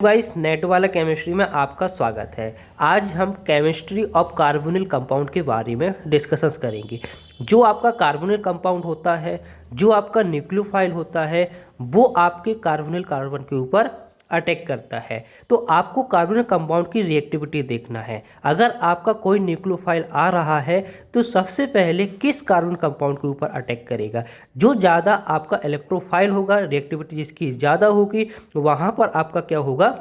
Guys net वाला chemistry में आपका स्वागत है। आज हम केमिस्ट्री ऑफ कार्बोनिल कंपाउंड के बारे में डिस्कशंस करेंगे। जो आपका कार्बोनिल कंपाउंड होता है, जो आपका न्यूक्लियोफाइल होता है, वो आपके कार्बोनिल कार्बन के ऊपर अटैक करता है। तो आपको कार्बोनिल कंपाउंड की रिएक्टिविटी देखना है। अगर आपका कोई न्यूक्लियोफाइल आ रहा है तो सबसे पहले किस कार्बन कंपाउंड के ऊपर अटैक करेगा। जो ज़्यादा आपका इलेक्ट्रोफाइल होगा, रिएक्टिविटी जिसकी ज़्यादा होगी, वहाँ पर आपका क्या होगा,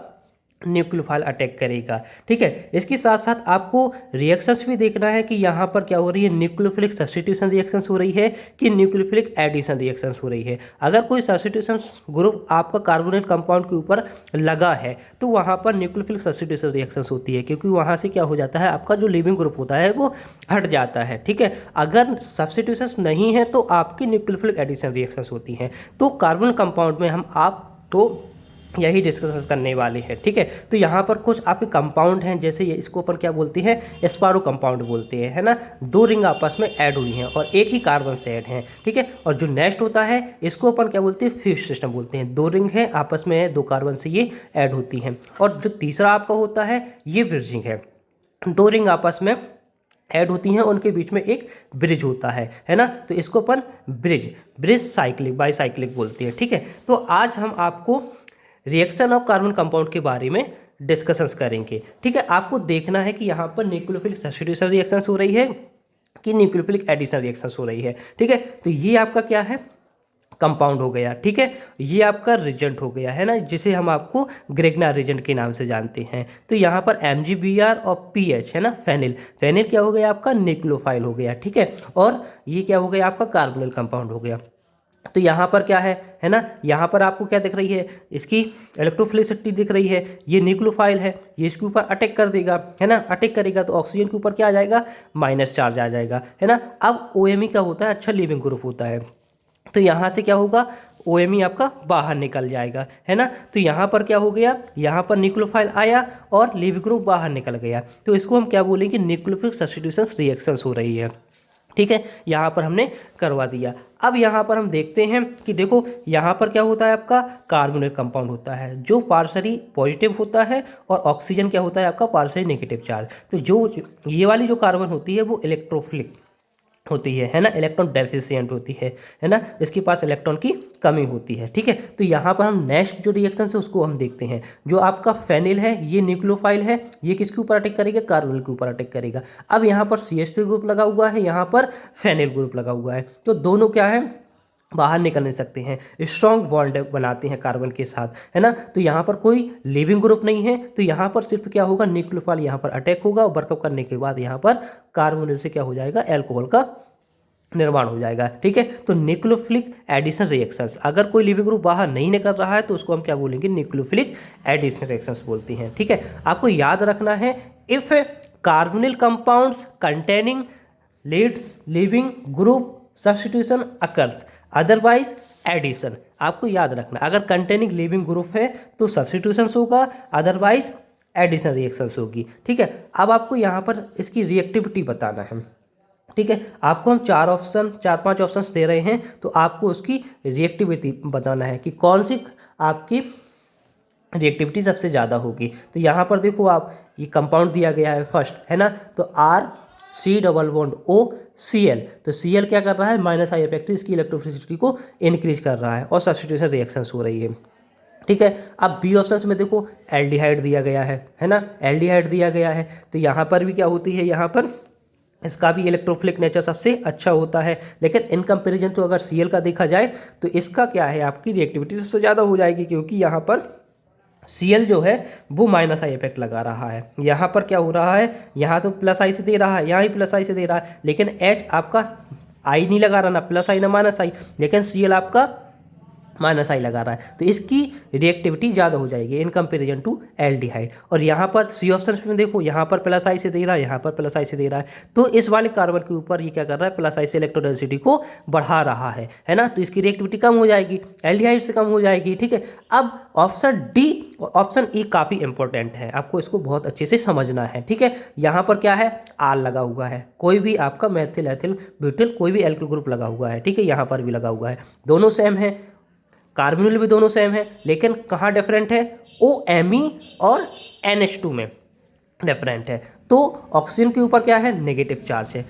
न्यूक्लियोफाइल अटैक करेगा। ठीक है, इसके साथ साथ आपको रिएक्शंस भी देखना है कि यहाँ पर क्या हो रही है, न्यूक्लियोफिलिक सब्स्टिट्यूशन रिएक्शंस हो रही है कि न्यूक्लियोफिलिक एडिशन रिएक्शंस हो रही है। अगर कोई सब्स्टिट्यूशन ग्रुप आपका कार्बोनिल कंपाउंड के ऊपर लगा है तो वहाँ पर न्यूक्लियोफिलिक सब्स्टिट्यूशन रिएक्शंस होती है, क्योंकि वहाँ से क्या हो जाता है, आपका जो लिविंग ग्रुप होता है वो हट जाता है। ठीक है, अगर सब्स्टिट्यूशंस नहीं है तो आपकी न्यूक्लियोफिलिक एडिशन रिएक्शंस होती हैं। तो कार्बन कंपाउंड में हम आप तो यही डिस्कस करने वाले हैं। ठीक है, तो यहाँ पर कुछ आपके कंपाउंड हैं, जैसे ये इसको अपन क्या बोलते हैं, स्पारो कंपाउंड बोलते हैं, है ना। दो रिंग आपस में ऐड हुई हैं और एक ही कार्बन से ऐड हैं। ठीक है, और जो नेक्स्ट होता है इसको अपन क्या बोलते हैं, फ्यूज सिस्टम बोलते हैं। दो रिंग है आपस में है, दो कार्बन से ये ऐड होती हैं। और जो तीसरा आपका होता है ये ब्रिजिंग है। दो रिंग आपस में ऐड होती हैं, उनके बीच में एक ब्रिज होता है ना। तो इसको अपन ब्रिज साइक्लिक बाईसाइक्लिक बोलते हैं। ठीक है, तो आज हम आपको रिएक्शन ऑफ कार्बन कंपाउंड के बारे में डिस्कशंस करेंगे। ठीक है, आपको देखना है कि यहाँ पर न्यूक्लियोफिलिक सब्स्टिट्यूशन रिएक्शंस हो रही है कि न्यूक्लियोफिलिक एडिशन रिएक्शंस हो रही है। ठीक है, तो ये आपका क्या है, कंपाउंड हो गया। ठीक है, ये आपका रिजेंट हो गया, है ना, जिसे हम आपको ग्रेगनार रिजेंट के नाम से जानते हैं। तो यहाँ पर MgBr और पीएच है ना, फेनिल क्या हो गया, आपका न्यूक्लियोफाइल हो गया। ठीक है, और ये क्या हो गया, आपका कार्बोनिल कंपाउंड हो गया। तो यहाँ पर क्या है ना, यहाँ पर आपको क्या दिख रही है, इसकी इलेक्ट्रोफिलिसिटी दिख रही है। ये न्यूक्लियोफाइल है, ये इसके ऊपर अटैक कर देगा, है ना। अटैक करेगा तो ऑक्सीजन के ऊपर क्या आ जाएगा, माइनस चार्ज आ जाएगा, है ना। अब OMe क्या होता है, अच्छा लिविंग ग्रुप होता है। तो यहाँ से क्या होगा, OMe आपका बाहर निकल जाएगा, है ना। तो यहाँ पर क्या हो गया, यहाँ पर न्यूक्लियोफाइल आया और लिविंग ग्रुप बाहर निकल गया। तो इसको हम क्या बोलेंगे, न्यूक्लियोफिलिक सब्स्टिट्यूशन रिएक्शंस हो रही है। ठीक है, यहाँ पर हमने करवा दिया। अब यहाँ पर हम देखते हैं कि देखो यहाँ पर क्या होता है, आपका कार्बोनिल कंपाउंड होता है जो पार्शियली पॉजिटिव होता है, और ऑक्सीजन क्या होता है, आपका पार्शियली नेगेटिव चार्ज। तो जो ये वाली जो कार्बन होती है वो इलेक्ट्रोफिलिक होती है ना, इलेक्ट्रॉन डेफिशिएंट होती है ना, इसके पास इलेक्ट्रॉन की कमी होती है। ठीक है, तो यहाँ पर हम नेक्स्ट जो रिएक्शन है उसको हम देखते हैं। जो आपका फेनिल है ये न्यूक्लियोफाइल है, ये किसके ऊपर अटैक करेगा, कार्बोनिल के ऊपर अटैक करेगा। अब यहाँ पर CH3 ग्रुप लगा हुआ है, यहाँ पर फेनिल ग्रुप लगा हुआ है, तो दोनों क्या है, बाहर निकल नहीं सकते हैं, स्ट्रॉन्ग बॉन्ड बनाते हैं कार्बन के साथ, है ना। तो यहाँ पर कोई लिविंग ग्रुप नहीं है, तो यहाँ पर सिर्फ क्या होगा, न्यूक्लियोफाइल यहाँ पर अटैक होगा और वर्कअप करने के बाद यहाँ पर कार्बोनिल से क्या हो जाएगा, एल्कोहल का निर्माण हो जाएगा। ठीक है, तो न्यूक्लियोफिलिक एडिशन रिएक्शंस, अगर कोई लिविंग ग्रुप बाहर नहीं निकल रहा है तो उसको हम क्या बोलेंगे, न्यूक्लियोफिलिक एडिशन रिएक्शंस बोलते हैं। ठीक है, आपको याद रखना है, if carbonyl compounds containing leads leaving group substitution occurs, otherwise addition. आपको याद रखना, अगर कंटेनिंग लिविंग ग्रुप है तो सब्स्टिट्यूशन होगा, अदरवाइज एडिशन रिएक्शंस होगी। ठीक है, अब आपको यहाँ पर इसकी रिएक्टिविटी बताना है। ठीक है, आपको हम चार पांच ऑप्शंस दे रहे हैं, तो आपको उसकी रिएक्टिविटी बताना है कि कौन सी आपकी रिएक्टिविटी सबसे ज़्यादा होगी। तो यहाँ पर देखो आप, ये कंपाउंड दिया गया है फर्स्ट, है ना, तो RC+O Cl। तो Cl क्या कर रहा है, -I इफेक्ट इसकी इलेक्ट्रोफिलिसिटी को इंक्रीज कर रहा है और सब्स्टिट्यूशन रिएक्शंस हो रही है। ठीक है, अब बी ऑप्शंस में देखो एल्डिहाइड दिया गया है ना, एल्डिहाइड दिया गया है। तो यहाँ पर भी क्या होती है, यहाँ पर इसका भी इलेक्ट्रोफिलिक नेचर सबसे अच्छा होता है, लेकिन इन कंपैरिजन तो अगर Cl का देखा जाए तो इसका क्या है, आपकी रिएक्टिविटी सबसे ज़्यादा हो जाएगी, क्योंकि यहाँ पर Cl जो है वो -I इफेक्ट लगा रहा है। यहाँ पर क्या हो रहा है, यहाँ तो +I से दे रहा है, यहाँ ही +I से दे रहा है, लेकिन H आपका I नहीं लगा रहा, ना +I ना -I, लेकिन Cl आपका -I लगा रहा है, तो इसकी रिएक्टिविटी ज़्यादा हो जाएगी इन कंपेरिजन टू एल्डिहाइड। और यहाँ पर C ऑप्शन में देखो, यहाँ पर +I से दे रहा है, यहाँ पर +I से दे रहा है, तो इस वाले कार्बन के ऊपर ये क्या कर रहा है, +I से इलेक्ट्रोडेंसिटी को बढ़ा रहा है ना, तो इसकी रिएक्टिविटी कम हो जाएगी, एल्डिहाइड से कम हो जाएगी। ठीक है, अब ऑप्शन D और ऑप्शन E काफ़ी इंपॉर्टेंट है, आपको इसको बहुत अच्छे से समझना है। ठीक है, यहाँ पर क्या है, R लगा हुआ है, कोई भी आपका मैथिल एथिल ब्यूटिल कोई भी एल्किल ग्रुप लगा हुआ है। ठीक है, यहाँ पर भी लगा हुआ है, दोनों सेम है, कार्बोनिल भी दोनों सेम है, लेकिन कहाँ डिफरेंट है, OMe और NH2 में डिफरेंट है। तो ऑक्सीजन के ऊपर क्या है, नेगेटिव चार्ज है।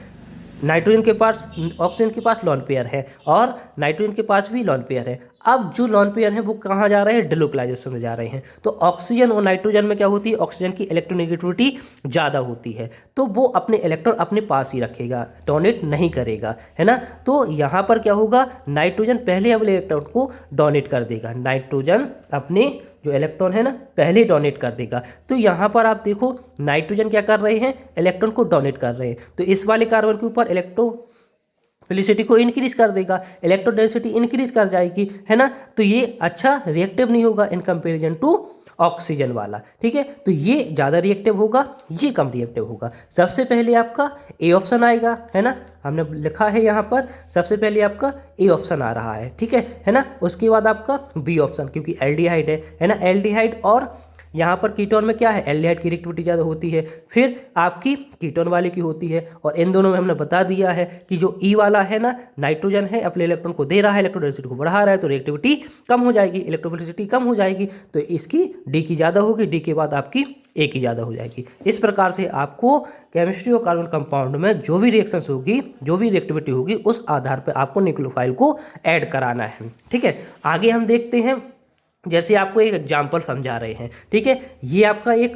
नाइट्रोजन के पास, ऑक्सीजन के पास लॉन पेयर है और नाइट्रोजन के पास भी लॉन पेयर है। अब जो लॉन पेयर है वो कहाँ जा रहे हैं, डिलोकलाइजेशन में जा रहे हैं। तो ऑक्सीजन और नाइट्रोजन में क्या होती है, ऑक्सीजन की इलेक्ट्रोनेगेटिविटी ज़्यादा होती है, तो वो अपने इलेक्ट्रॉन अपने पास ही रखेगा, डोनेट नहीं करेगा, है ना। तो यहाँ पर क्या होगा, नाइट्रोजन पहले अपने इलेक्ट्रॉन को डोनेट कर देगा, नाइट्रोजन अपने जो इलेक्ट्रॉन है ना पहले डोनेट कर देगा। तो यहाँ पर आप देखो नाइट्रोजन क्या कर रहे हैं, इलेक्ट्रॉन को डोनेट कर रहे हैं। तो इस वाले कार्बन के ऊपर इलेक्ट्रोफिलिसिटी को इंक्रीज कर देगा, इलेक्ट्रो डेंसिटी इंक्रीज कर जाएगी, है ना। तो ये अच्छा रिएक्टिव नहीं होगा इन कंपेरिजन टू ऑक्सीजन वाला, ठीक है। तो ये ज़्यादा रिएक्टिव होगा, ये कम रिएक्टिव होगा। सबसे पहले आपका ए ऑप्शन आएगा, है ना, हमने लिखा है यहाँ पर सबसे पहले आपका ए ऑप्शन आ रहा है, ठीक है ना। उसके बाद आपका बी ऑप्शन, क्योंकि एल्डिहाइड है ना, एल्डिहाइड और यहाँ पर कीटोन में क्या है, एल्डिहाइड की रिएक्टिविटी ज़्यादा होती है, फिर आपकी कीटोन वाले की होती है। और इन दोनों में हमने बता दिया है कि जो ई वाला है ना, नाइट्रोजन है, अपने इलेक्ट्रॉन को दे रहा है, इलेक्ट्रोडेंसिटी को बढ़ा रहा है, तो रिएक्टिविटी कम हो जाएगी, इलेक्ट्रोफिलिसिटी कम हो जाएगी, तो इसकी डी की ज़्यादा होगी, डी के बाद आपकी ए की ज़्यादा हो जाएगी। इस प्रकार से आपको केमिस्ट्री और कार्बन कंपाउंड में जो भी रिएक्शंस होगी, जो भी रिएक्टिविटी होगी, उस आधार पर आपको न्यूक्लियोफाइल को ऐड कराना है, ठीक है। आगे हम देखते हैं, जैसे आपको एक एग्जाम्पल समझा रहे हैं, ठीक है। ये आपका एक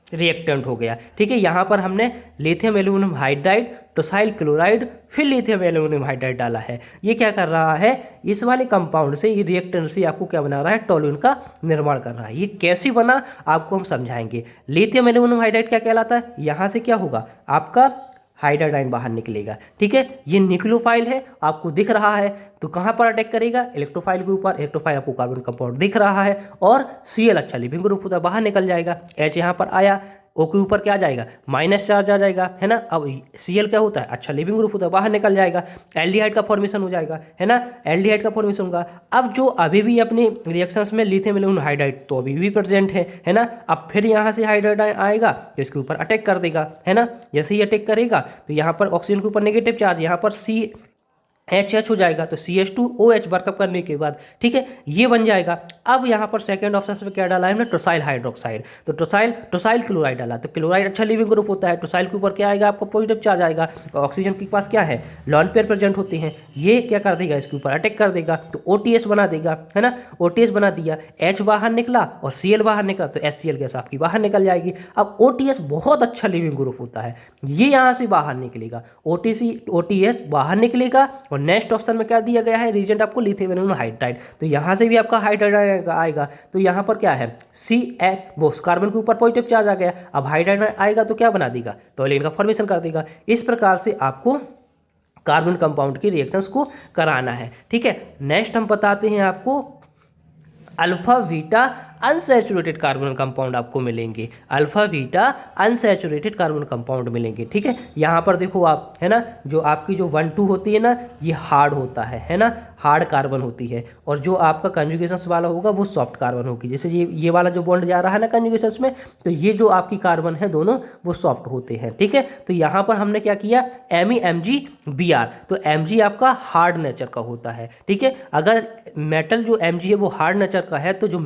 रिएक्टेंट हो गया, ठीक है। यहाँ पर हमने लिथियम एल्यूमिनियम हाइड्राइड, टोसाइल क्लोराइड, फिर लिथियम एल्यूमिनियम हाइड्राइड डाला है। ये क्या कर रहा है, इस वाले कंपाउंड से, ये रिएक्टेंट से आपको क्या बना रहा है, टोल्यूइन का निर्माण कर रहा है। ये कैसे बना आपको हम समझाएंगे। लिथियम एल्यूमिनियम हाइड्राइड क्या कहलाता है, यहाँ से क्या होगा, आपका हाइड्राइड आयन बाहर निकलेगा, ठीक है। ये न्यूक्लियोफाइल है, आपको दिख रहा है, तो कहाँ पर अटैक करेगा, इलेक्ट्रोफाइल के ऊपर। इलेक्ट्रोफाइल आपको कार्बन कंपाउंड दिख रहा है और Cl अच्छा लिविंग ग्रुप होता है, बाहर निकल जाएगा। H यहाँ पर आया, O के ऊपर क्या आ जाएगा, माइनस चार्ज आ जाएगा, है ना। अब Cl क्या होता है, अच्छा लिविंग ग्रुप होता है, बाहर निकल जाएगा, एल्डिहाइड का फॉर्मेशन हो जाएगा, है ना, एल्डिहाइड का फॉर्मेशन होगा। अब जो अभी भी अपने रिएक्शंस में लिथियम एल्यूमिनियम हाइड्राइड तो अभी भी प्रेजेंट है ना। अब फिर यहाँ से हाइड्राइड आएगा तो इसके ऊपर अटैक कर देगा, है ना। जैसे ही अटैक करेगा तो यहाँ पर ऑक्सीजन के ऊपर नेगेटिव चार्ज, यहाँ पर CH हो जाएगा, तो CH2OH वर्कअप करने के बाद, ठीक है, ये बन जाएगा। अब यहाँ पर सेकंड ऑप्शन में क्या डाला है हमने, टोसाइल हाइड्रोक्साइड, तो टोसाइल क्लोराइड डाला। तो क्लोराइड अच्छा लिविंग ग्रुप होता है, टोसाइल के ऊपर क्या आएगा, आपका पॉजिटिव चार्ज आएगा। ऑक्सीजन के पास क्या है, लॉन पेयर प्रेजेंट होते हैं, ये क्या कर देगा, इसके ऊपर अटैक कर देगा, तो OTS बना देगा, है ना। OTS बना दिया, H बाहर निकला और Cl बाहर निकला, तो HCl गैस आपकी बाहर निकल जाएगी। अब OTS बहुत अच्छा लिविंग ग्रुप होता है, ये यहाँ से बाहर निकलेगा, OTS बाहर निकलेगा। और नेक्स्ट ऑप्शन में क्या दिया गया है, रीजेंट आपको लिथियम एल्यूमिनियम हाइड्राइड, तो यहाँ से भी आपका हाइड्राइड आएगा। तो यहाँ पर क्या है, CH कार्बन के ऊपर पॉजिटिव चार्ज आ गया, अब हाइड्राइड आएगा तो क्या बना देगा, टोल्यूइन का फॉर्मेशन कर देगा। इस प्रकार से आपको कार्बन कंपाउंड की रिएक्शंस को कराना है, ठीक है। नेक्स्ट हम बताते हैं आपको alpha beta unsaturated carbon compound आपको मिलेंगे, alpha beta unsaturated carbon compound मिलेंगे, ठीक है। यहाँ पर देखो आप, है ना, जो आपकी जो 1,2 होती है ना, ये हार्ड होता है ना, हार्ड कार्बन होती है। और जो आपका कंजुगेशंस वाला होगा वो सॉफ्ट कार्बन होगी। जैसे ये वाला जो बॉन्ड जा रहा है ना कंजुगेशंस में, तो ये जो आपकी कार्बन है दोनों वो सॉफ्ट होते हैं, ठीक है। तो यहाँ पर हमने क्या किया, MEmgBr, तो Mg आपका हार्ड नेचर का होता है, ठीक है। अगर मेटल जो Mg है वो हार्ड नेचर का है, तो जो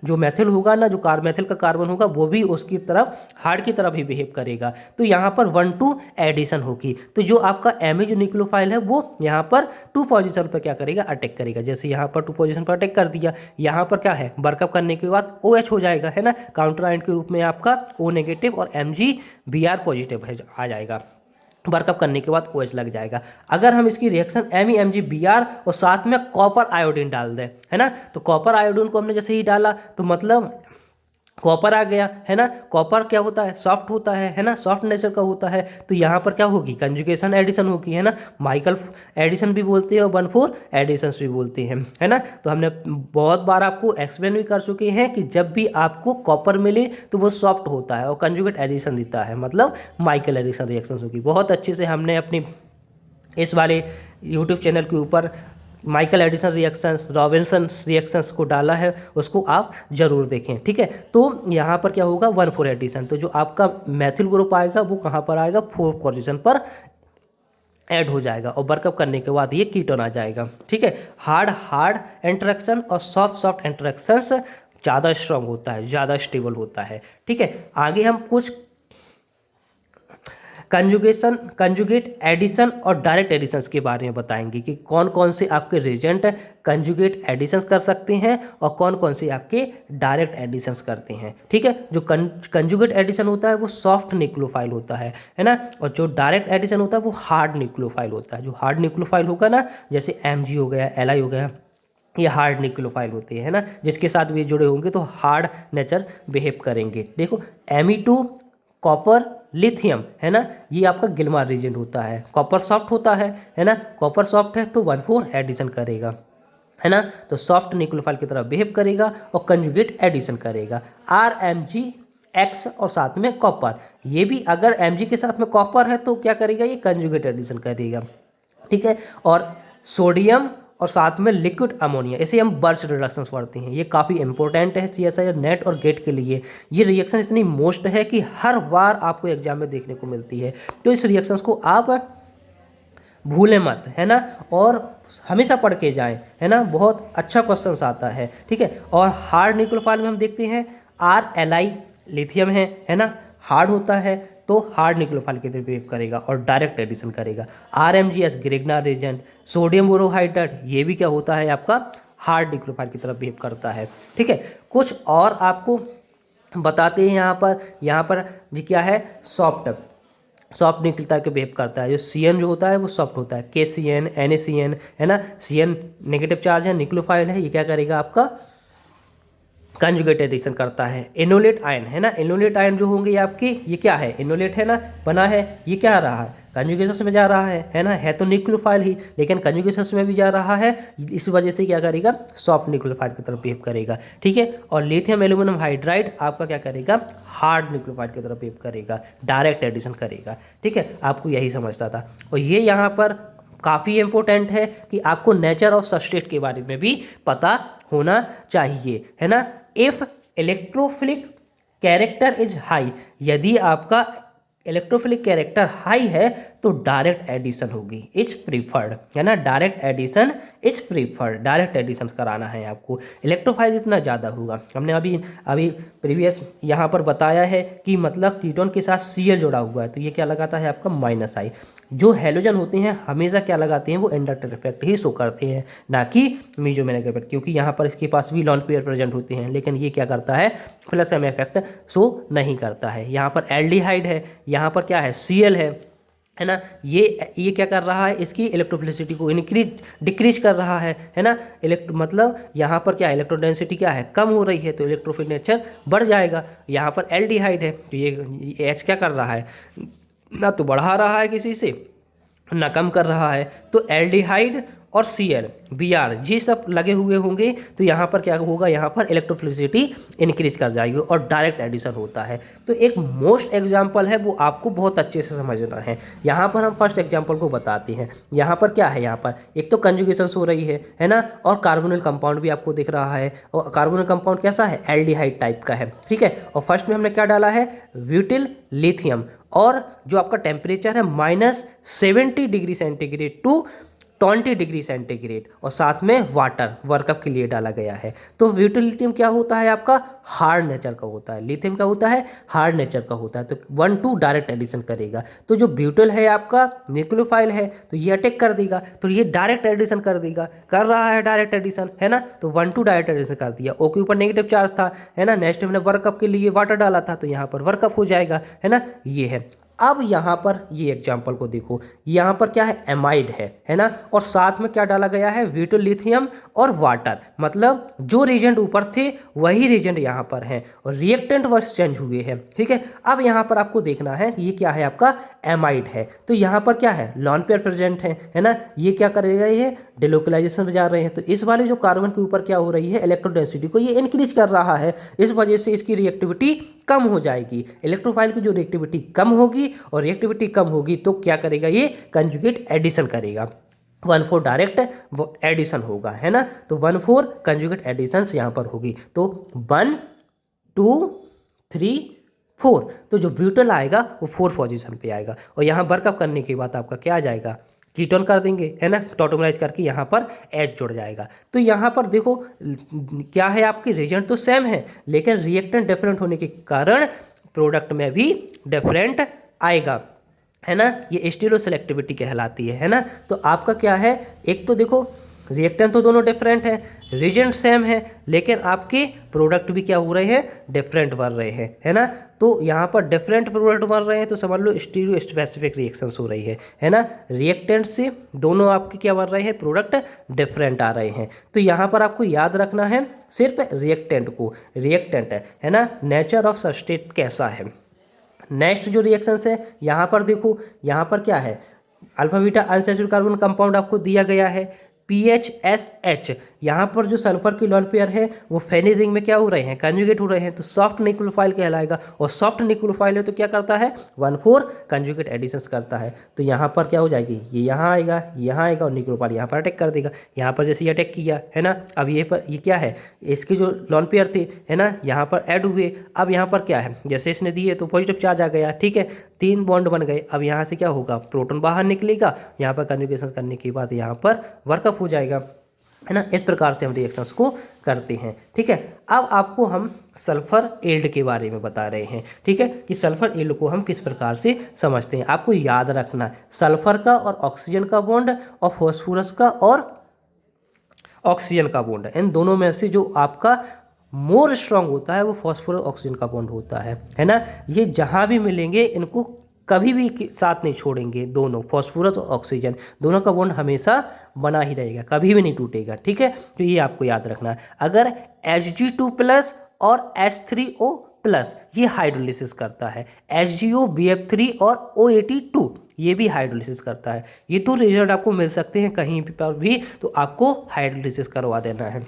मेथिल होगा ना, जो मेथिल का कार्बन होगा वो भी उसकी तरफ हार्ड की तरफ ही बिहेव करेगा। तो यहाँ पर 1,2 एडिशन होगी, तो जो आपका Ame जो न्यूक्लियोफाइल है वो यहाँ पर 2 पोजीशन पर क्या करेगा, अटैक करेगा। जैसे यहाँ पर 2 पोजीशन पर अटैक कर दिया, यहाँ पर क्या है, वर्कअप करने के बाद OH हो जाएगा, है ना, काउंटर आयन के रूप में आपका O नेगेटिव और MgBr पॉजिटिव आ जाएगा। वर्कअप करने के बाद OH लग जाएगा। अगर हम इसकी रिएक्शन MEmgBr और साथ में कॉपर आयोडीन डाल दें, है ना, तो कॉपर आयोडीन को हमने जैसे ही डाला तो मतलब कॉपर आ गया, है ना। कॉपर क्या होता है, सॉफ्ट होता है ना, सॉफ्ट नेचर का होता है। तो यहाँ पर क्या होगी, कंजुगेशन एडिशन होगी, है ना, माइकल एडिशन भी बोलते हैं और 1,4 एडिशंस भी बोलते हैं, है ना। तो हमने बहुत बार आपको एक्सप्लेन भी कर चुके हैं कि जब भी आपको कॉपर मिले तो वो सॉफ्ट होता है और कंजुगेट एडिशन देता है, मतलब माइकल एडिशन रिएक्शंस होगी। बहुत अच्छे से हमने अपनी इस वाले यूट्यूब चैनल के ऊपर Michael Edison reactions, Robinson reactions को डाला है, उसको आप जरूर देखें, ठीक है। तो यहाँ पर क्या होगा, 1,4 एडिशन, तो जो आपका मैथिल ग्रुप आएगा वो कहाँ पर आएगा, 4th पोजीशन पर ऐड हो जाएगा और वर्कअप करने के बाद ये कीटोन आ जाएगा, ठीक है। हार्ड इंटरेक्शन और सॉफ्ट इंटरेक्शंस ज़्यादा स्ट्रांग होता है, ज़्यादा स्टेबल होता है। ठीक है, आगे हम कुछ कंजुगेट एडिशन और डायरेक्ट एडिशंस के बारे में बताएंगे कि कौन कौन से आपके रिएजेंट कंजुगेट एडिशंस कर सकते हैं और कौन कौन से आपके डायरेक्ट एडिशंस करते हैं। ठीक है, जो कंजुगेट एडिशन होता है वो सॉफ्ट न्यूक्लियोफाइल होता है ना, और जो डायरेक्ट एडिशन होता है वो हार्ड न्यूक्लियोफाइल होता है। जो हार्ड न्यूक्लियोफाइल होगा ना, जैसे Mg हो गया, Li हो गया, ये हार्ड न्यूक्लियोफाइल होते हैं ना, जिसके साथ भी जुड़े होंगे तो हार्ड नेचर बिहेव करेंगे। देखो Me2 कॉपर लिथियम है ना, ये आपका गिलमार रीजन होता है। कॉपर सॉफ्ट होता है ना, कॉपर सॉफ्ट है तो 1,4 एडिशन करेगा है ना, तो सॉफ्ट न्यूक्लियोफाइल की तरह बिहेव करेगा और कंजुगेट एडिशन करेगा। RMgX और साथ में कॉपर, ये भी अगर Mg के साथ में कॉपर है तो क्या करेगा, ये कंजुगेट एडिशन करेगा। ठीक है, और सोडियम और साथ में लिक्विड अमोनिया, इसे हम बर्च रिडक्शंस पढ़ते हैं। ये काफ़ी इंपॉर्टेंट है CSIR नेट और गेट के लिए। ये रिएक्शन इतनी मोस्ट है कि हर बार आपको एग्जाम में देखने को मिलती है, तो इस रिएक्शंस को आप भूलें मत है ना, और हमेशा पढ़ के जाएं है ना, बहुत अच्छा क्वेश्चन आता है। ठीक है, और हार्ड न्यूक्लियोफाइल में हम देखते हैं RLi लिथियम है ना, हार्ड होता है तो हार्ड न्यूक्लियोफाइल की तरह बिहेव करेगा और डायरेक्ट एडिशन करेगा। RMgS ग्रिग्नार रीजन, सोडियम बोरोहाइड्रेट, ये भी क्या होता है आपका हार्ड न्यूक्लियोफाइल की तरफ बिहेव करता है। ठीक है, कुछ और आपको बताते हैं यहाँ पर जी क्या है, सॉफ्ट न्यूक्लियोफाइल के बिहेव करता है। जो CN जो होता है वो सॉफ्ट होता है, KCN NaCN है ना, CN नेगेटिव चार्ज है, न्यूक्लियोफाइल है, ये क्या करेगा आपका कंजुगेट एडिशन करता है। इनोलेट आयन है ना, इनोलेट आयन जो होंगे ये आपके, ये क्या है, इनोलेट है ना, बना है, ये क्या रहा है, कंजुगेशन में जा रहा है ना, है तो न्यूक्लियोफाइल ही लेकिन कंजुगेशन में भी जा रहा है, इस वजह से क्या करेगा, सॉफ्ट न्यूक्लियोफाइल की तरफ बिहेव करेगा। ठीक है, और लिथियम एल्यूमिनियम हाइड्राइड आपका क्या करेगा, हार्ड न्यूक्लियोफाइल की तरफ बिहेव करेगा, डायरेक्ट एडिशन करेगा। ठीक है, आपको यही समझता था। और ये यहाँ पर काफ़ी इंपॉर्टेंट है कि आपको नेचर ऑफ सबस्ट्रेट के बारे में भी पता होना चाहिए है ना। If electrophilic character is high, यदि आपका इलेक्ट्रोफिलिक कैरेक्टर हाई है तो डायरेक्ट एडिशन होगी, इज प्रीफर्ड है ना, direct addition is preferred, direct addition कराना है आपको। इलेक्ट्रोफाइल जितना ज़्यादा होगा, हमने अभी प्रीवियस यहाँ पर बताया है कि मतलब कीटोन के साथ Cl जुड़ा हुआ है तो ये क्या लगाता है आपका -I। जो हैलोजन होते हैं हमेशा क्या लगाते हैं, वो इंडक्टर इफेक्ट ही शो करते हैं, ना कि मीजोमेरिक इफेक्ट, क्योंकि यहाँ पर इसके पास भी लॉन पेयर प्रेजेंट होते हैं, लेकिन ये क्या करता है, प्लस M इफेक्ट शो नहीं करता है। यहाँ पर एल्डिहाइड है, यहाँ पर क्या है, Cl है ना, ये क्या कर रहा है, इसकी इलेक्ट्रोफिलिसिटी को डिक्रीज कर रहा है ना, मतलब यहाँ पर क्या है, इलेक्ट्रोडेंसिटी क्या है, कम हो रही है तो इलेक्ट्रोफिल नेचर बढ़ जाएगा। यहाँ पर एल्डिहाइड है तो ये H क्या कर रहा है, ना तो बढ़ा रहा है किसी से ना कम कर रहा है, तो एल्डिहाइड और Cl Br ये सब लगे हुए होंगे तो यहाँ पर क्या होगा, यहाँ पर इलेक्ट्रोफिलिसिटी इंक्रीज कर जाएगी और डायरेक्ट एडिशन होता है। तो एक मोस्ट एग्जाम्पल है वो आपको बहुत अच्छे से समझना है। यहाँ पर हम फर्स्ट एग्जाम्पल को बताते हैं। यहाँ पर क्या है, यहाँ पर एक तो कंजुगेशन हो रही है ना, और कार्बोनिल कंपाउंड भी आपको दिख रहा है, और कार्बोनिल कंपाउंड कैसा है, एल्डिहाइड टाइप का है। ठीक है, और फर्स्ट में हमने क्या डाला है, ब्यूटिल लिथियम, और जो आपका टेम्परेचर है -70 degree centigrade to 20 degree centigrade, और साथ में वाटर वर्कअप के लिए डाला गया है। तो ब्यूटिल लिथियम क्या होता है आपका, हार्ड नेचर का होता है, लिथियम का होता है हार्ड नेचर का होता है, तो 1,2 डायरेक्ट एडिशन करेगा। तो जो ब्यूटिल है आपका न्यूक्लियोफाइल है तो ये अटैक कर देगा, तो ये डायरेक्ट एडिशन कर देगा, कर रहा है डायरेक्ट एडिशन है ना, तो 1,2 डायरेक्ट एडिशन कर दिया। ओ के ऊपर नेगेटिव चार्ज था है ना, नेक्स्ट हमने वर्कअप के लिए वाटर डाला था तो यहाँ पर वर्कअप हो जाएगा है ना, ये है। अब यहाँ पर ये एग्जाम्पल को देखो, यहाँ पर क्या है, एमाइड है ना, और साथ में क्या डाला गया है, ब्यूटिल लिथियम और वाटर, मतलब जो रीजेंट ऊपर थे वही रीजेंट यहाँ पर हैं और रिएक्टेंट बस चेंज हुए हैं। ठीक है, अब यहाँ पर आपको देखना है ये क्या है, आपका एमाइड है, तो यहाँ पर क्या है, लॉन पेयर प्रेजेंट है ना, ये क्या करेगा, ये डिलोकलाइजेशन में जा रहे हैं, तो इस वाले जो कार्बन के ऊपर क्या हो रही है, इलेक्ट्रोडेंसिटी को ये इंक्रीज कर रहा है, इस वजह से इसकी रिएक्टिविटी कम हो जाएगी। इलेक्ट्रोफाइल की जो रिएक्टिविटी कम होगी और रिएक्टिविटी कम होगी तो क्या करेगा, ये कंजुगेट एडिशन करेगा, 1,4 डायरेक्ट एडिशन होगा है ना, तो 1,4 कंजुगेट एडिशन यहाँ पर होगी, तो 1 2 3 4, तो जो ब्यूटल आएगा वो 4 पोजीशन पे आएगा, और यहाँ वर्कअप करने के बाद आपका क्या आ जाएगा, कीटोन कर देंगे, है ना, टॉटोमराइज करके यहाँ पर H जुड़ जाएगा। तो यहाँ पर देखो क्या है, आपकी रिएजेंट तो सेम है लेकिन रिएक्टेंट डिफरेंट होने के कारण प्रोडक्ट में भी डिफरेंट आएगा, है ना। ये स्टीरियो सेलेक्टिविटी कहलाती है ना। तो आपका क्या है, एक तो देखो रिएक्टेंट तो दोनों डिफरेंट है, रिएजेंट सेम है, लेकिन आपके प्रोडक्ट भी क्या हो रहे हैं, डिफरेंट बन रहे हैं, है ना। तो यहाँ पर डिफरेंट प्रोडक्ट बन रहे हैं तो समझ लो स्टीरियो स्पेसिफिक रिएक्शंस हो रही है ना। रिएक्टेंट से दोनों आपके क्या बन रहे हैं, प्रोडक्ट डिफरेंट आ रहे हैं। तो यहाँ पर आपको याद रखना है सिर्फ रिएक्टेंट को, रिएक्टेंट है ना, नेचर ऑफ सबस्ट्रेट कैसा है। नेक्स्ट जो रिएक्शंस है यहाँ पर देखो, यहाँ पर क्या है, alpha beta unsaturated carbon compound आपको दिया गया है PHSH। यहाँ पर जो सल्फर की लोन पेयर है वो फेनी रिंग में क्या हो रहे हैं, कंजुगेट हो रहे हैं, तो सॉफ्ट न्यूक्लियोफाइल कहलाएगा। और सॉफ्ट न्यूक्लियोफाइल है तो क्या करता है, 1,4 कंजुगेट एडिशंस करता है। तो यहाँ पर क्या हो जाएगी, ये यहाँ आएगा, यहाँ आएगा और न्यूक्लियोफाइल यहाँ पर अटैक कर देगा। यहाँ पर जैसे ये अटैक किया है ना, अब ये क्या है, इसकी जो लोन पेयर थी है ना, यहाँ पर ऐड हुए। अब यहाँ पर क्या है, जैसे इसने दिए तो पॉजिटिव चार्ज आ गया, ठीक है, 3 बॉन्ड बन गए। अब यहाँ से क्या होगा, प्रोटॉन बाहर निकलेगा, यहाँ पर कंजुगेशन करने के बाद यहाँ पर वर्कअप हो जाएगा, है ना। इस प्रकार से हम रिएक्शंस को करते हैं, ठीक है। अब आपको हम सल्फर ईल्ड के बारे में बता रहे हैं, ठीक है, कि सल्फर ईल्ड को हम किस प्रकार से समझते हैं। आपको याद रखना है सल्फर का और ऑक्सीजन का बॉन्ड और फॉस्फोरस का और ऑक्सीजन का बॉन्ड, इन दोनों में से जो आपका मोर स्ट्रांग होता है वो फॉस्फोरस ऑक्सीजन का बॉन्ड होता है ना। ये जहाँ भी मिलेंगे इनको कभी भी साथ नहीं छोड़ेंगे, दोनों फॉस्फोरस और ऑक्सीजन दोनों का बॉन्ड हमेशा बना ही रहेगा, कभी भी नहीं टूटेगा, ठीक है। तो ये आपको याद रखना है। अगर Hg2+ और H3O+ ये हाइड्रोलिसिस करता है, HgO BF3 और O82 ये भी हाइड्रोलिसिस करता है। ये तो रिजल्ट आपको मिल सकते हैं कहीं पर भी, तो आपको हाइड्रोलिसिस करवा देना है,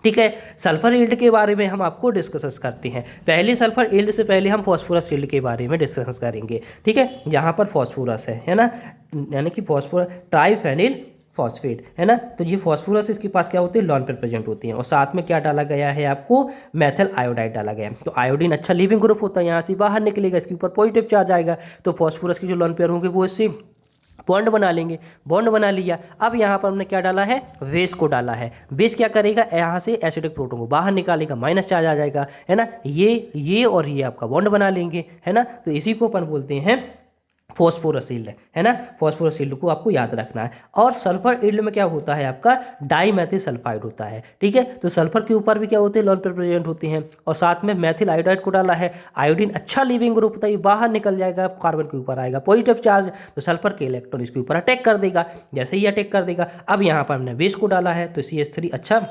ठीक है। सल्फर ईल्ड के बारे में हम आपको डिस्कस करते हैं। पहले सल्फर ईल्ड से पहले हम फॉस्फोरस ईल्ड के बारे में डिस्कस करेंगे, ठीक है। यहाँ पर फॉस्फोरस है ना, यानी कि फॉस्फोरस ट्राइफेनिल फॉस्फेट, है ना। तो ये फॉस्फोरस इसके पास क्या होते हैं, लॉन पर प्रेजेंट होती हैं। और साथ में क्या डाला गया है, आपको मेथल आयोडाइड डाला गया है। तो आयोडीन अच्छा लीविंग ग्रुप होता है, यहाँ से बाहर निकलेगा, इसके ऊपर पॉजिटिव चार्ज आएगा, तो फॉस्फोरस की जो लॉन पेयर होंगे वो इससे बॉन्ड बना लेंगे, बॉन्ड बना लिया। अब यहाँ पर हमने क्या डाला है, बेस को डाला है। बेस क्या करेगा, यहाँ से एसिडिक प्रोटोन को बाहर निकालेगा, माइनस चार्ज आ जाएगा, है ना। ये और ये आपका बॉन्ड बना लेंगे, है ना। तो इसी को अपन बोलते हैं फॉस्फोरस ईल्ड, है ना। फॉस्फोरस ईल्ड को आपको याद रखना है। और सल्फर ईल्ड में क्या होता है, आपका डाईमेथिल सल्फाइड होता है, ठीक है। तो सल्फर के ऊपर भी क्या होते हैं, लोन पेयर प्रेजेंट होती हैं। और साथ में मेथिल आयोडाइड को डाला है। आयोडीन अच्छा लीविंग ग्रुप होता है, ये बाहर निकल जाएगा, कार्बन के ऊपर आएगा पॉजिटिव चार्ज, तो सल्फर के इलेक्ट्रॉन इसके ऊपर अटैक कर देगा। जैसे ही अटैक कर देगा, अब यहाँ पर हमने बेस को डाला है, तो CH3 अच्छा,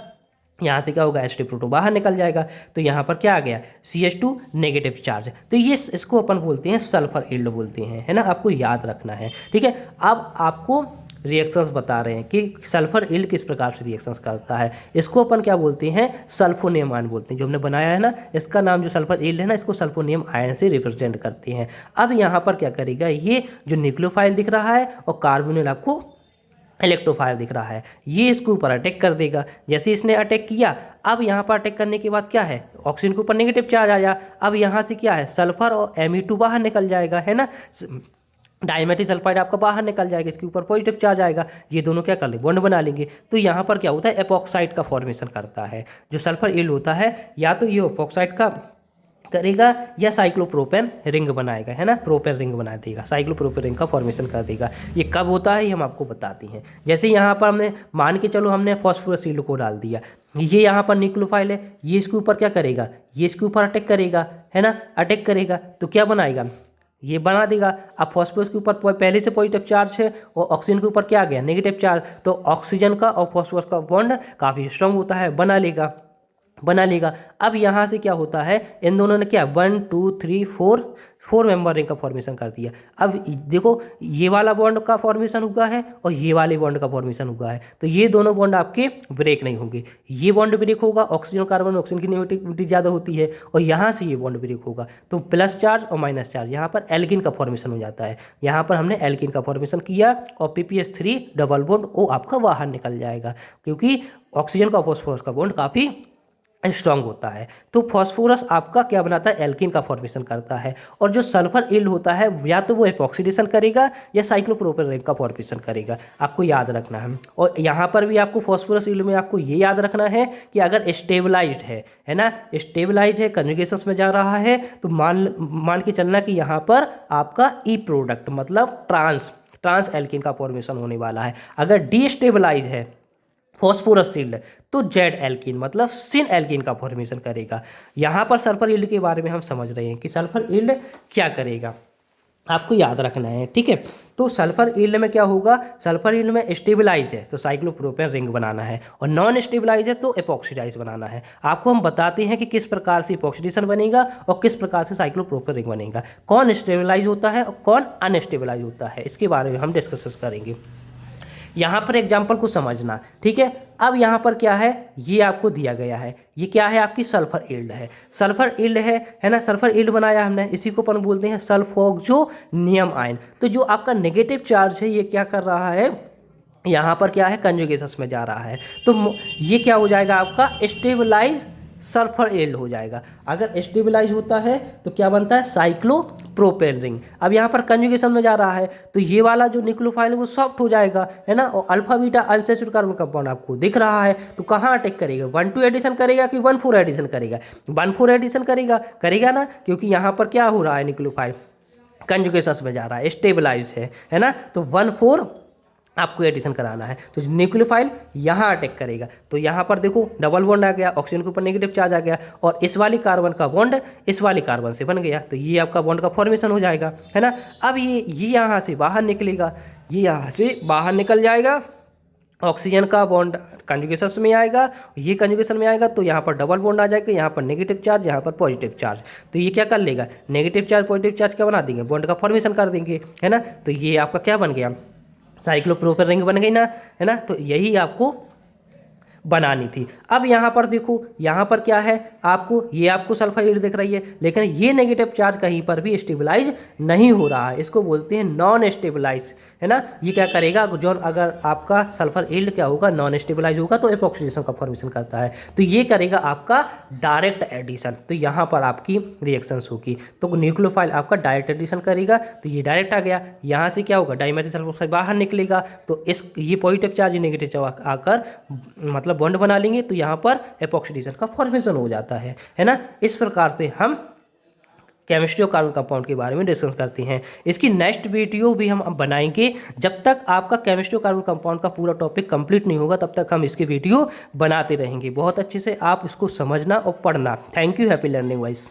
यहाँ से क्या होगा, एसिडिक प्रोटोन बाहर निकल जाएगा, तो यहाँ पर क्या आ गया, CH2 नेगेटिव चार्ज। तो ये इसको अपन बोलते हैं सल्फर ईल्ड बोलते हैं, है ना। आपको याद रखना है, ठीक है। अब आपको रिएक्शंस बता रहे हैं कि सल्फर ईल्ड किस प्रकार से रिएक्शंस करता है। इसको अपन क्या बोलते हैं, सल्फोनियम आयन बोलते हैं। जो हमने बनाया है ना, इसका नाम जो सल्फर ईल्ड है ना, इसको सल्फोनियम आयन से रिप्रेजेंट करते हैं। अब यहाँ पर क्या करेगा, ये जो न्यूक्लियोफाइल दिख रहा है और कार्बोनिल आपको इलेक्ट्रोफाइल दिख रहा है, ये इसके ऊपर अटैक कर देगा। जैसे इसने अटैक किया, अब यहाँ पर अटैक करने के बाद क्या है, ऑक्सीजन के ऊपर नेगेटिव चार्ज आया। अब यहाँ से क्या है, सल्फर और Me2 बाहर निकल जाएगा, है ना। डाइमेथिल सल्फाइड आपका बाहर निकल जाएगा, इसके ऊपर पॉजिटिव चार्ज आएगा, ये दोनों क्या कर ले, बॉन्ड बना लेंगे। तो यहाँ पर क्या होता है, एपॉक्साइड का फॉर्मेशन करता है। जो सल्फर ईल्ड होता है, या तो ये एपॉक्साइड का करेगा या साइक्लोप्रोपेन रिंग बनाएगा, है ना, प्रोपेन रिंग बना देगा, साइक्लोप्रोपेन रिंग का फॉर्मेशन कर देगा। ये कब होता है, ये हम आपको बताते हैं। जैसे यहाँ पर हमने मान के चलो, हमने फॉस्फोरस ईल्ड को डाल दिया, ये यहाँ पर न्यूक्लियोफाइल है, ये इसके ऊपर क्या करेगा, ये इसके ऊपर अटैक करेगा, है ना, अटैक करेगा तो क्या बनाएगा, ये बना देगा। अब फॉस्फोरस के ऊपर पहले से पॉजिटिव चार्ज है और ऑक्सीजन के ऊपर क्या आ गया, नेगेटिव चार्ज, तो ऑक्सीजन का और फॉस्फोरस का बॉन्ड काफ़ी स्ट्रांग होता है, बना लेगा। अब यहाँ से क्या होता है, इन दोनों ने क्या 1 2 3 4 मेंबर रिंग का फॉर्मेशन कर दिया। अब देखो, ये वाला बॉन्ड का फॉर्मेशन हुआ है और ये वाले बॉन्ड का फॉर्मेशन हुआ है, तो ये दोनों बॉन्ड आपके ब्रेक नहीं होंगे। ये बॉन्ड ब्रेक होगा, ऑक्सीजन कार्बन ऑक्सीजन की नेगेटिविटी ज़्यादा होती है, और यहाँ से ये बॉन्ड ब्रेक होगा, तो प्लस चार्ज और माइनस चार्ज, यहाँ पर एल्किन का फॉर्मेशन हो जाता है। यहाँ पर हमने एल्किन का फॉर्मेशन किया और PPS3 डबल बॉन्ड O आपका बाहर निकल जाएगा, क्योंकि ऑक्सीजन का फॉस्फोरस का बॉन्ड काफ़ी स्ट्रांग होता है। तो फॉस्फोरस आपका क्या बनाता है, एल्कीन का फॉर्मेशन करता है। और जो सल्फर ईल्ड होता है या तो वो एपॉक्सीडेशन करेगा या साइक्लोप्रोपेन रिंग का फॉर्मेशन करेगा, आपको याद रखना है। और यहाँ पर भी आपको फॉस्फोरस ईल्ड में आपको ये याद रखना है कि अगर स्टेबलाइज्ड है ना, स्टेबलाइज है, कंजुगेशंस में जा रहा है, तो मान के चलना कि यहाँ पर आपका ई प्रोडक्ट मतलब ट्रांस एल्कीन का फॉर्मेशन होने वाला है। अगर डीस्टेबलाइज है फॉस्फोरस ईल्ड तो जेड एल्कीन मतलब सिन एल्कीन का फॉर्मेशन करेगा। यहाँ पर सल्फर ईल्ड के बारे में हम समझ रहे हैं कि सल्फर ईल्ड क्या करेगा, आपको याद रखना है, ठीक है। तो सल्फर ईल्ड में क्या होगा, सल्फर ईल्ड में स्टेबलाइज है तो साइक्लोप्रोपेन रिंग बनाना है, और नॉन स्टेबलाइज है तो एपॉक्सीडाइज बनाना है। आपको हम बताते हैं कि किस प्रकार से एपॉक्सीडेशन बनेगा और किस प्रकार से साइक्लोप्रोपेन रिंग बनेगा, कौन स्टेबलाइज होता है और कौन अनस्टेबलाइज होता है, इसके बारे में हम डिस्कस करेंगे। यहाँ पर एग्जाम्पल को समझना, ठीक है। अब यहाँ पर क्या है, ये आपको दिया गया है, ये क्या है, आपकी सल्फर ईल्ड है। सल्फर ईल्ड है ना, सल्फर ईल्ड बनाया हमने, इसी को अपन बोलते हैं सल्फोक्सोनियम आयन। तो जो आपका नेगेटिव चार्ज है ये क्या कर रहा है, यहाँ पर क्या है, कंजुगेशंस में जा रहा है। तो ये क्या हो जाएगा, आपका स्टेबलाइज सल्फर ईल्ड हो जाएगा। अगर स्टेबलाइज होता है तो क्या बनता है, साइक्लोप्रोपेन रिंग। अब यहाँ पर कंजुगेशन में जा रहा है तो ये वाला जो न्यूक्लियोफाइल है वो सॉफ्ट हो जाएगा, है ना। और alpha beta unsaturated carbon compound आपको दिख रहा है, तो कहाँ अटैक करेगा, 1,2 एडिशन करेगा कि 1,4 एडिशन करेगा, 1,4 एडिशन करेगा ना, क्योंकि यहाँ पर क्या हो रहा है, न्यूक्लियोफाइल कंजुगेशंस में जा रहा है, स्टेबलाइज है ना। तो 1,4 आपको एडिशन कराना है, तो न्यूक्लियोफाइल यहाँ अटैक करेगा। तो यहाँ पर देखो डबल बॉन्ड आ गया, ऑक्सीजन के ऊपर नेगेटिव चार्ज आ गया, और इस वाली कार्बन का बॉन्ड इस वाली कार्बन से बन गया, तो ये आपका बॉन्ड का फॉर्मेशन हो जाएगा, है ना। अब ये यहाँ से बाहर निकलेगा, ये यहाँ से बाहर निकल जाएगा, ऑक्सीजन का बॉन्ड कंजुगेशन में आएगा, ये कंजुगेशन में आएगा तो यहाँ पर डबल बॉन्ड आ जाएगा, यहाँ पर नेगेटिव चार्ज, यहाँ पर पॉजिटिव चार्ज। तो ये क्या कर लेगा, नेगेटिव चार्ज पॉजिटिव चार्ज क्या बना देंगे, बॉन्ड का फॉर्मेशन कर देंगे, है ना। तो ये आपका क्या बन गया, साइक्लोप्रोपेन रिंग बन गई ना, है ना। तो यही आपको बनानी थी। अब यहाँ पर देखो, यहाँ पर क्या है, ये आपको सल्फर ईल्ड दिख रही है, लेकिन ये नेगेटिव चार्ज कहीं पर भी स्टेबलाइज नहीं हो रहा है, इसको बोलते हैं नॉन स्टेबलाइज, है ना। ये क्या करेगा, जो अगर आपका सल्फर ईल्ड क्या होगा, नॉन स्टेबलाइज होगा तो एपॉक्सीडेशन का फॉर्मेशन करता है, तो ये करेगा आपका डायरेक्ट एडिशन। तो यहाँ पर आपकी रिएक्शंस होगी, तो न्यूक्लियोफाइल आपका डायरेक्ट एडिशन करेगा, तो ये डायरेक्ट आ गया, यहाँ से क्या होगा, डाइमेथिल सल्फोक्साइड बाहर निकलेगा, तो ये पॉजिटिव चार्ज ये नेगेटिव चार्ज आकर मतलब बॉन्ड बना लेंगे, तो यहाँ पर एपॉक्सीडेशन का फॉर्मेशन हो जाता है ना। इस प्रकार से हम केमिस्ट्री और कार्बन कंपाउंड के बारे में डिस्कस करते हैं। इसकी नेक्स्ट वीडियो भी हम बनाएंगे। जब तक आपका केमिस्ट्री और कार्बन कंपाउंड का पूरा टॉपिक कंप्लीट नहीं होगा तब तक हम इसकी वीडियो बनाते रहेंगे। बहुत अच्छे से आप इसको समझना और पढ़ना। Thank you, happy learning wise.